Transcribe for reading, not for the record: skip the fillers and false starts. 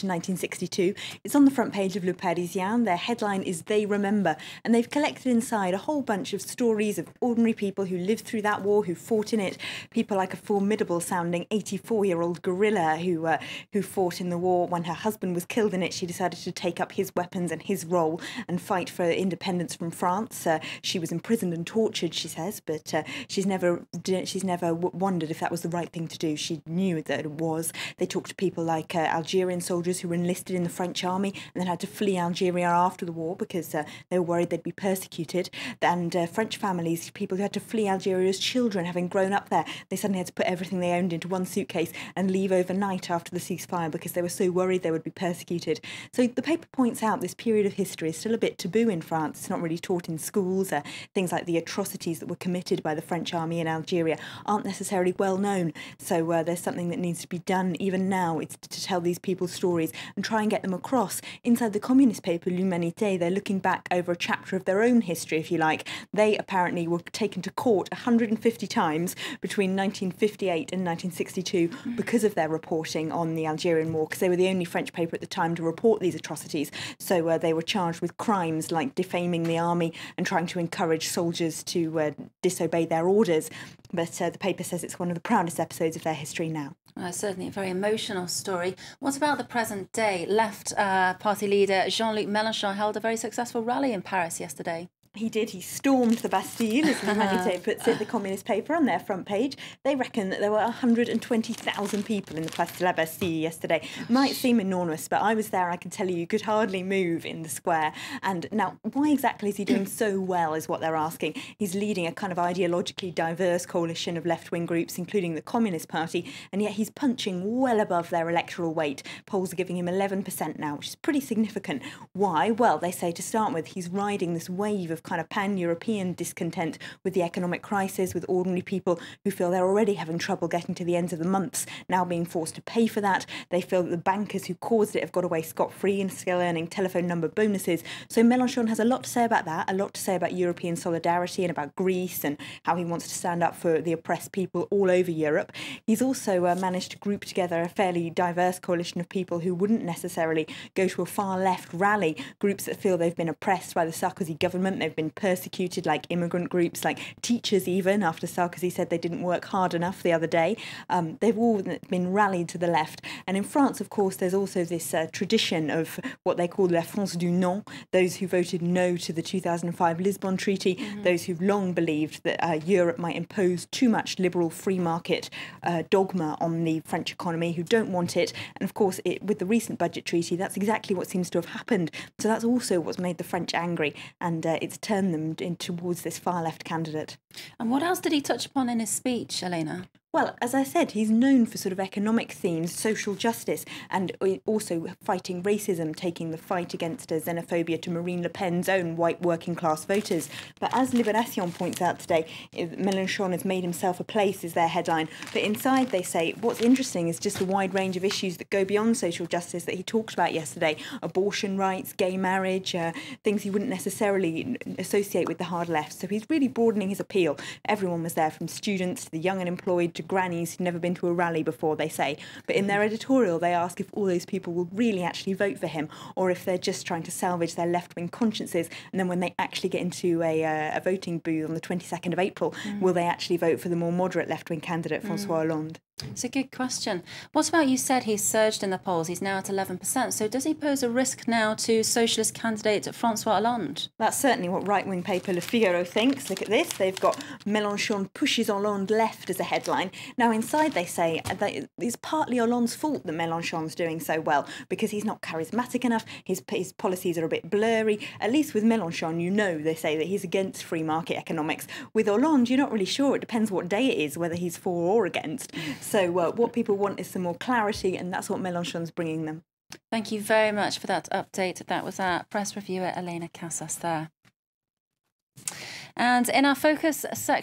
in 1962. It's on the front page of Le Parisien. Their headline is "They Remember," and they've collected inside a whole bunch of stories of ordinary people who lived through that war, who fought in it. People like a formidable-sounding 84-year-old guerrilla who fought in the war. When her husband was killed in it, she decided to take up his weapons and his role and fight for independence from France. She was imprisoned and tortured, she says, but she's never wondered if that was the right thing to do. She knew that it was. They talked to people like Algerian soldiers who were enlisted in the French army and then had to flee Algeria after the war because they were worried they'd be persecuted. And French families, people who had to flee Algeria as children, having grown up there, they suddenly had to put everything they owned into one suitcase and leave overnight after the ceasefire because they were so worried they would be persecuted. So the paper points out this period of history is still a bit taboo in France. It's not really taught in schools. Things like the atrocities that were committed by the French army in Algeria aren't necessarily well known. So there's something that needs to be done even now. It's to tell these people's stories and try and get them across. Inside the communist paper L'Humanité, they're looking back over a chapter of their own history, if you like. They apparently were taken to court 150 times between 1958 and 1962 because of their reporting on the Algerian war, because they were the only French paper at the time to report these atrocities. So they were charged with crimes like defaming the army and trying to encourage soldiers to disobey their orders. But the paper says it's one of the proudest episodes of their history now. Certainly a very emotional story. What about the present day? Left party leader Jean-Luc Mélenchon held a very successful rally in Paris yesterday. He did. He stormed the Bastille, as L'Humanité puts it, the communist paper, on their front page. They reckon that there were 120,000 people in the Place de la Bastille yesterday. Might seem enormous, but I was there and I can tell you could hardly move in the square. And now, why exactly is he doing so well is what they're asking. He's leading a kind of ideologically diverse coalition of left-wing groups, including the Communist Party, and yet he's punching well above their electoral weight. Polls are giving him 11% now, which is pretty significant. Why? Well, they say to start with, he's riding this wave of kind of pan-European discontent with the economic crisis, with ordinary people who feel they're already having trouble getting to the ends of the months, now being forced to pay for that. They feel that the bankers who caused it have got away scot-free and still earning telephone number bonuses. So Mélenchon has a lot to say about that, a lot to say about European solidarity and about Greece and how he wants to stand up for the oppressed people all over Europe. He's also managed to group together a fairly diverse coalition of people who wouldn't necessarily go to a far-left rally, groups that feel they've been oppressed by the Sarkozy government. They've been persecuted, like immigrant groups, like teachers even, after Sarkozy said they didn't work hard enough the other day. They've all been rallied to the left. And in France, of course, there's also this tradition of what they call la France du non, those who voted no to the 2005 Lisbon Treaty, those who've long believed that Europe might impose too much liberal free market dogma on the French economy, who don't want it. And of course, with the recent budget treaty, that's exactly what seems to have happened. So that's also what's made the French angry, and it's turned them towards this far-left candidate. And what else did he touch upon in his speech, Elena? Well, as I said, he's known for sort of economic themes, social justice, and also fighting racism, taking the fight against xenophobia to Marine Le Pen's own white working-class voters. But as Libération points out today, Mélenchon has made himself a place, is their headline. But inside, they say, what's interesting is just the wide range of issues that go beyond social justice that he talked about yesterday. Abortion rights, gay marriage, things he wouldn't necessarily associate with the hard left. So he's really broadening his appeal. Everyone was there, from students to the young unemployed to grannies who'd never been to a rally before, they say. But in their editorial, they ask if all those people will really actually vote for him, or if they're just trying to salvage their left-wing consciences, and then when they actually get into a voting booth on the 22nd of April, will they actually vote for the more moderate left-wing candidate, François Hollande? It's a good question. What about, you said he's surged in the polls, he's now at 11%, so does he pose a risk now to socialist candidate François Hollande? That's certainly what right-wing paper Le Figaro thinks. Look at this, they've got Mélenchon pushes Hollande left as a headline. Now inside they say that it's partly Hollande's fault that Mélenchon's doing so well, because he's not charismatic enough, his policies are a bit blurry. At least with Mélenchon, you know, they say that he's against free market economics. With Hollande, you're not really sure. It depends what day it is, whether he's for or against. So what people want is some more clarity, and that's what Mélenchon's bringing them. Thank you very much for that update. That was our press reviewer, Elena Casas there. And in our focus section,